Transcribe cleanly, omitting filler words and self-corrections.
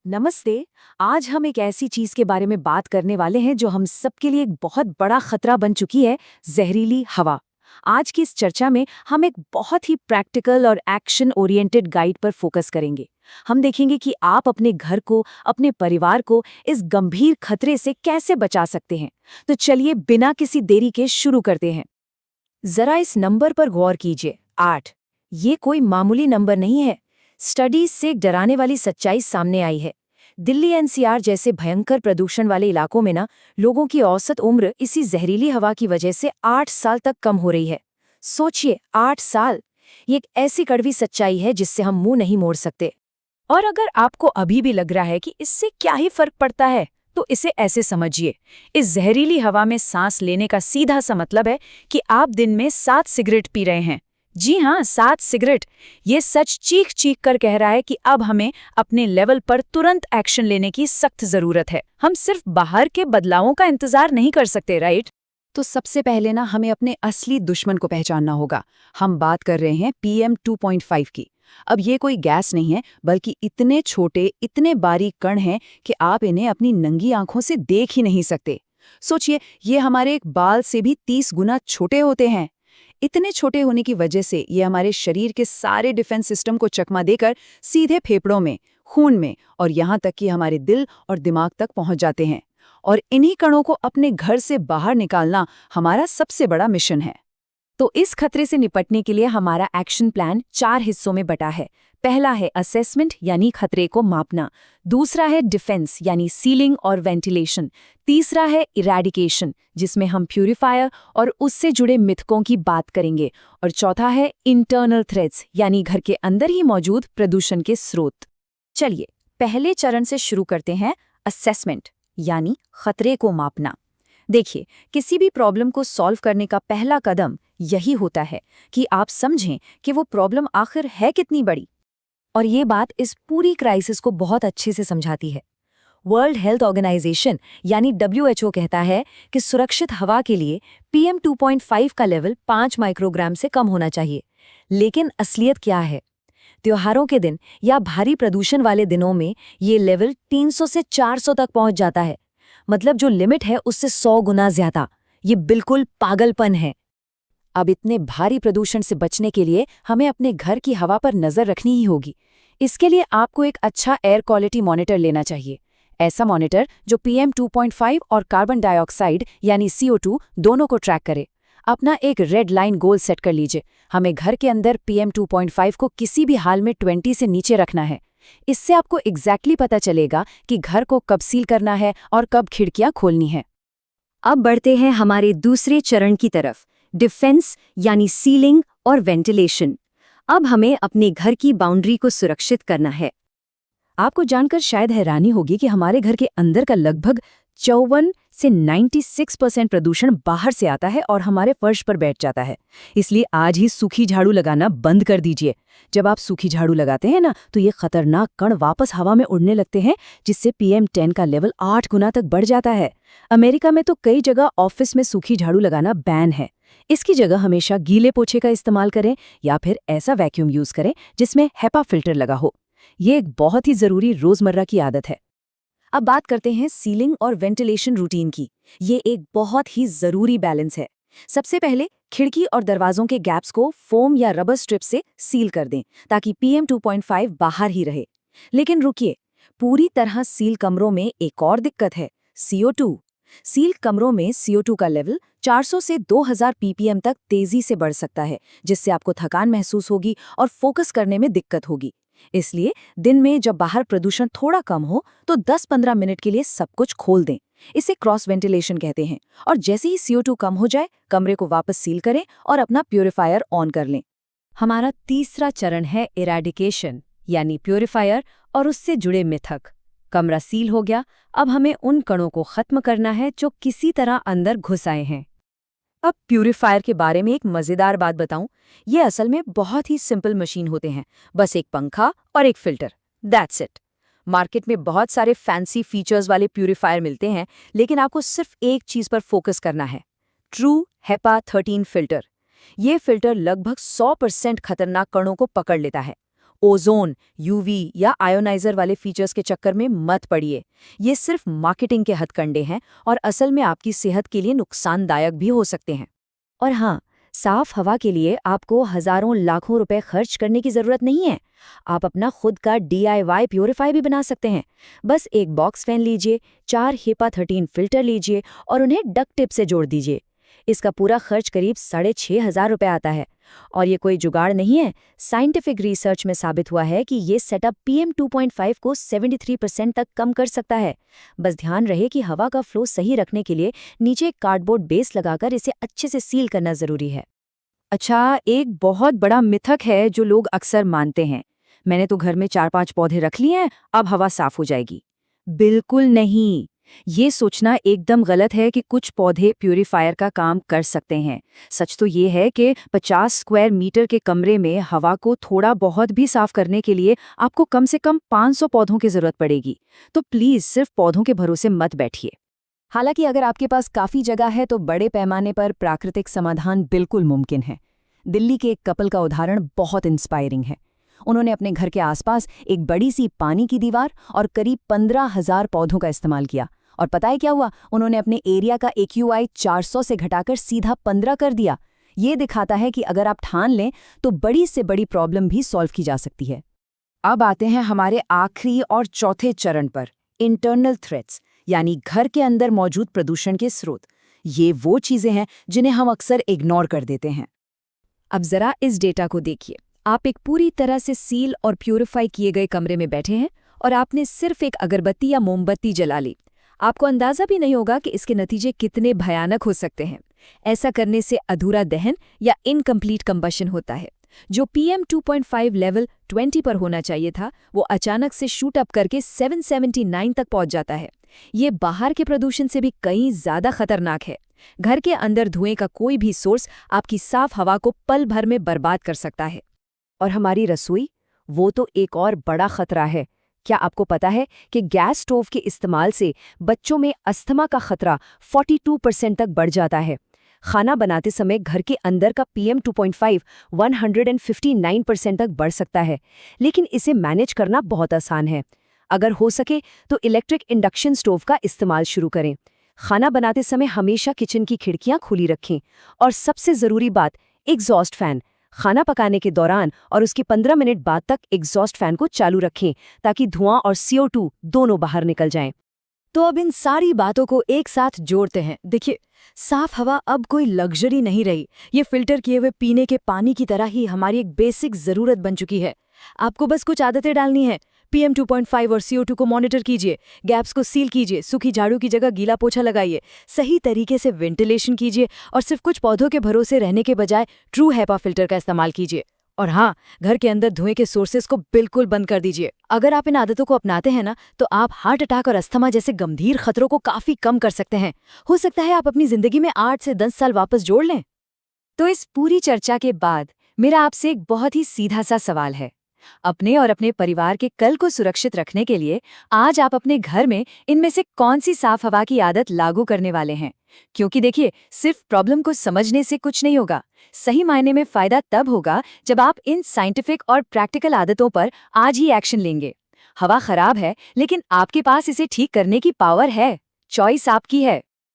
नमस्ते। आज हम एक ऐसी चीज के बारे में बात करने वाले हैं जो हम सबके लिए एक बहुत बड़ा खतरा बन चुकी है, जहरीली हवा। आज की इस चर्चा में हम एक बहुत ही प्रैक्टिकल और एक्शन ओरिएंटेड गाइड पर फोकस करेंगे। हम देखेंगे कि आप अपने घर को, अपने परिवार को इस गंभीर खतरे से कैसे बचा सकते हैं। तो चलिए बिना किसी देरी के शुरू करते हैं। जरा इस नंबर पर गौर कीजिए, 8। ये कोई मामूली नंबर नहीं है। स्टडीज से एक डराने वाली सच्चाई सामने आई है। दिल्ली एनसीआर जैसे भयंकर प्रदूषण वाले इलाकों में लोगों की औसत उम्र इसी जहरीली हवा की वजह से 8 साल तक कम हो रही है। सोचिए, 8 साल। ये एक ऐसी कड़वी सच्चाई है जिससे हम मुंह नहीं मोड़ सकते। और अगर आपको अभी भी लग रहा है कि इससे क्या ही फर्क पड़ता है, तो इसे ऐसे समझिए। इस जहरीली हवा में सांस लेने का सीधा सा मतलब है कि आप दिन में 7 सिगरेट पी रहे हैं। जी हाँ, 7 सिगरेट। ये सच चीख चीख कर कह रहा है कि अब हमें अपने लेवल पर तुरंत एक्शन लेने की सख्त जरूरत है। हम सिर्फ बाहर के बदलावों का इंतजार नहीं कर सकते, राइट? तो सबसे पहले हमें अपने असली दुश्मन को पहचानना होगा। हम बात कर रहे हैं PM 2.5 की। अब ये कोई गैस नहीं है, बल्कि इतने छोटे, इतने बारीक कण हैं कि आप इन्हें अपनी नंगी आंखों से देख ही नहीं सकते। सोचिए, ये हमारे एक बाल से भी 30 गुना छोटे होते हैं। इतने छोटे होने की वजह से ये हमारे शरीर के सारे डिफेंस सिस्टम को चकमा देकर सीधे फेफड़ों में, खून में और यहाँ तक कि हमारे दिल और दिमाग तक पहुँच जाते हैं। और इन्हीं कणों को अपने घर से बाहर निकालना हमारा सबसे बड़ा मिशन है। तो इस खतरे से निपटने के लिए हमारा एक्शन प्लान 4 हिस्सों में बटा है। पहला है असेसमेंट यानी खतरे को मापना। दूसरा है डिफेंस यानी सीलिंग और वेंटिलेशन। तीसरा है इरेडिकेशन, जिसमें हम प्यूरिफायर और उससे जुड़े मिथकों की बात करेंगे। और चौथा है इंटरनल थ्रेट्स यानी घर के अंदर ही मौजूद प्रदूषण के स्रोत। चलिए पहले चरण से शुरू करते हैं, असेसमेंट यानी खतरे को मापना। देखिए, किसी भी प्रॉब्लम को सॉल्व करने का पहला कदम यही होता है कि आप समझें कि वो प्रॉब्लम आखिर है कितनी बड़ी। और ये बात इस पूरी क्राइसिस को बहुत अच्छे से समझाती है। वर्ल्ड हेल्थ ऑर्गेनाइजेशन यानी WHO कहता है कि सुरक्षित हवा के लिए PM 2.5 का लेवल 5 माइक्रोग्राम से कम होना चाहिए। लेकिन असलियत क्या है? त्योहारों के दिन या भारी प्रदूषण वाले दिनों में ये लेवल 300 से 400 तक पहुंच जाता है। मतलब जो लिमिट है उससे 100 गुना ज्यादा। ये बिल्कुल पागलपन है। अब इतने भारी प्रदूषण से बचने के लिए हमें अपने घर की हवा पर नजर रखनी ही होगी। इसके लिए आपको एक अच्छा एयर क्वालिटी मॉनिटर लेना चाहिए। ऐसा मॉनिटर जो PM 2.5 और कार्बन डाइऑक्साइड यानी CO2 दोनों को ट्रैक करे। अपना एक रेड लाइन गोल सेट कर लीजिए। हमें घर के अंदर PM 2.5 को किसी भी हाल में 20 से नीचे रखना है। इससे आपको एग्जैक्टली पता चलेगा कि घर को कब सील करना है और कब खिड़कियां खोलनी है। अब बढ़ते हैं हमारे दूसरे चरण की तरफ, डिफेंस यानी सीलिंग और वेंटिलेशन। अब हमें अपने घर की बाउंड्री को सुरक्षित करना है। आपको जानकर शायद हैरानी होगी कि हमारे घर के अंदर का लगभग 54 से 96% प्रदूषण बाहर से आता है और हमारे फर्श पर बैठ जाता है। इसलिए आज ही सूखी झाड़ू लगाना बंद कर दीजिए। जब आप सूखी झाड़ू लगाते हैं तो ये खतरनाक कण वापस हवा में उड़ने लगते हैं, जिससे PM 10 का लेवल 8 गुना तक बढ़ जाता है। अमेरिका में तो कई जगह ऑफिस में सूखी झाड़ू लगाना बैन है। इसकी जगह हमेशा गीले पोछे का इस्तेमाल करें या फिर ऐसा वैक्यूम यूज करें जिसमें HEPA फिल्टर लगा हो। ये एक बहुत ही जरूरी रोजमर्रा की आदत है। अब बात करते हैं सीलिंग और वेंटिलेशन रूटीन की। ये एक बहुत ही जरूरी बैलेंस है। सबसे पहले खिड़की और दरवाजों के गैप्स को फोम या रबर स्ट्रिप से सील कर दें ताकि PM 2.5 बाहर ही रहे। लेकिन रुकिए, पूरी तरह सील कमरों में एक और दिक्कत है, CO2। सील कमरों में CO2 का लेवल 400 से 2000 ppm तक तेजी से बढ़ सकता है, जिससे आपको थकान महसूस होगी और फोकस करने में दिक्कत होगी। इसलिए दिन में जब बाहर प्रदूषण थोड़ा कम हो तो 10-15 मिनट के लिए सब कुछ खोल दें। इसे क्रॉस वेंटिलेशन कहते हैं। और जैसे ही CO2 कम हो जाए, कमरे को वापस सील करें और अपना प्यूरिफायर ऑन कर लें। हमारा तीसरा चरण है इरेडिकेशन यानी प्यूरिफायर और उससे जुड़े मिथक। कमरा सील हो गया, अब हमें उन कणों को खत्म करना है जो किसी तरह अंदर घुस आए हैं। अब प्यूरिफायर के बारे में एक मजेदार बात बताऊं। ये असल में बहुत ही सिंपल मशीन होते हैं, बस एक पंखा और एक फिल्टर, दैट्स इट। मार्केट में बहुत सारे फैंसी फीचर्स वाले प्यूरिफायर मिलते हैं, लेकिन आपको सिर्फ एक चीज पर फोकस करना है, ट्रू HEPA 13 फिल्टर। ये फिल्टर लगभग 100% खतरनाक कणों को पकड़ लेता है। ओजोन, यूवी या आयोनाइजर वाले फीचर्स के चक्कर में मत पड़िए। ये सिर्फ मार्केटिंग के हथकंडे हैं और असल में आपकी सेहत के लिए नुकसानदायक भी हो सकते हैं। और हाँ, साफ हवा के लिए आपको हजारों लाखों रुपए खर्च करने की जरूरत नहीं है। आप अपना खुद का DIY प्यूरिफायर भी बना सकते हैं। बस एक बॉक्स फैन लीजिए, 4 HEPA 13 फिल्टर लीजिए और उन्हें डक्ट टिप से जोड़ दीजिए। इसका पूरा खर्च करीब 6,500 रुपए आता है। और ये कोई जुगाड़ नहीं है। साइंटिफिक रिसर्च में साबित हुआ है कि ये सेटअप PM 2.5 को 73% तक कम कर सकता है। बस ध्यान रहे कि हवा का फ्लो सही रखने के लिए नीचे एक कार्डबोर्ड बेस लगाकर इसे अच्छे से सील करना जरूरी है। अच्छा, एक बहुत बड़ा मिथक है जो लोग अक्सर मानते हैं, मैंने तो घर में 4-5 पौधे रख लिए हैं, अब हवा साफ हो जाएगी। बिल्कुल नहीं। ये सोचना एकदम गलत है कि कुछ पौधे प्यूरिफायर का काम कर सकते हैं। सच तो ये है कि 50 स्क्वायर मीटर के कमरे में हवा को थोड़ा बहुत भी साफ करने के लिए आपको कम से कम 500 पौधों की जरूरत पड़ेगी। तो प्लीज सिर्फ पौधों के भरोसे मत बैठिए। हालांकि अगर आपके पास काफी जगह है तो बड़े पैमाने पर प्राकृतिक समाधान बिल्कुल मुमकिन है। दिल्ली के एक कपल का उदाहरण बहुत इंस्पायरिंग है। उन्होंने अपने घर के आसपास एक बड़ी सी पानी की दीवार और करीब 15,000 पौधों का इस्तेमाल किया। और पता है क्या हुआ? उन्होंने अपने एरिया का AQI 400 से घटाकर सीधा 15 कर दिया। ये दिखाता है कि अगर आप ठान लें तो बड़ी से बड़ी प्रॉब्लम भी सॉल्व की जा सकती है। अब आते हैं हमारे आखिरी और चौथे चरण पर, इंटरनल थ्रेट्स, यानी घर के अंदर मौजूद प्रदूषण के स्रोत। ये वो चीजें हैं जिन्हें हम अक्सर इग्नोर कर देते हैं। अब जरा इस डेटा को देखिए। आप एक पूरी तरह से सील और प्यूरिफाई किए गए कमरे में बैठे हैं और आपने सिर्फ एक अगरबत्ती या मोमबत्ती जला ली। आपको अंदाजा भी नहीं होगा कि इसके नतीजे कितने भयानक हो सकते हैं। ऐसा करने से अधूरा दहन या इनकम्प्लीट कंबशन होता है। जो PM 2.5 लेवल 20 पर होना चाहिए था, वो अचानक से शूट अप करके 779 तक पहुंच जाता है। ये बाहर के प्रदूषण से भी कहीं ज्यादा खतरनाक है। घर के अंदर धुएं का कोई भी सोर्स आपकी साफ हवा को पल भर में बर्बाद कर सकता है। और हमारी रसोई, वो तो एक और बड़ा खतरा है। क्या आपको पता है कि गैस स्टोव के इस्तेमाल से बच्चों में अस्थमा का खतरा 42% तक बढ़ जाता है। खाना बनाते समय घर के अंदर का PM 2.5 159% तक बढ़ सकता है। लेकिन इसे मैनेज करना बहुत आसान है। अगर हो सके तो इलेक्ट्रिक इंडक्शन स्टोव का इस्तेमाल शुरू करें। खाना बनाते समय हमेशा किचन की खिड़कियां खुली रखें। और सबसे ज़रूरी बात, एग्जॉस्ट फैन खाना पकाने के दौरान और उसके 15 मिनट बाद तक एग्जॉस्ट फैन को चालू रखें ताकि धुआं और CO2 दोनों बाहर निकल जाएं। तो अब इन सारी बातों को एक साथ जोड़ते हैं। देखिए, साफ हवा अब कोई लग्जरी नहीं रही। ये फिल्टर किए हुए पीने के पानी की तरह ही हमारी एक बेसिक ज़रूरत बन चुकी है। आपको बस कुछ आदतें डालनी है। PM 2.5 और CO2 को मॉनिटर कीजिए, गैप्स को सील कीजिए, सूखी झाड़ू की जगह गीला पोछा लगाइए, सही तरीके से वेंटिलेशन कीजिए और सिर्फ कुछ पौधों के भरोसे रहने के बजाय ट्रू HEPA फिल्टर का इस्तेमाल कीजिए। और हाँ, घर के अंदर धुएं के सोर्सेज को बिल्कुल बंद कर दीजिए। अगर आप इन आदतों को अपनाते हैं ना, तो आप हार्ट अटैक और अस्थमा जैसे गंभीर खतरों को काफी कम कर सकते हैं। हो सकता है आप अपनी जिंदगी में 8 से 10 साल वापस जोड़ लें। तो इस पूरी चर्चा के बाद मेरा आपसे एक बहुत ही सीधा सा सवाल है। अपने और अपने परिवार के कल को सुरक्षित रखने के लिए आज आप अपने घर में इनमें से कौन सी साफ हवा की आदत लागू करने वाले हैं? क्योंकि देखिए, सिर्फ प्रॉब्लम को समझने से कुछ नहीं होगा। सही मायने में फायदा तब होगा जब आप इन साइंटिफिक और प्रैक्टिकल आदतों पर आज ही एक्शन लेंगे। हवा खराब है, लेकिन आपके पास इसे ठीक करने की पावर है। चॉइस आपकी है।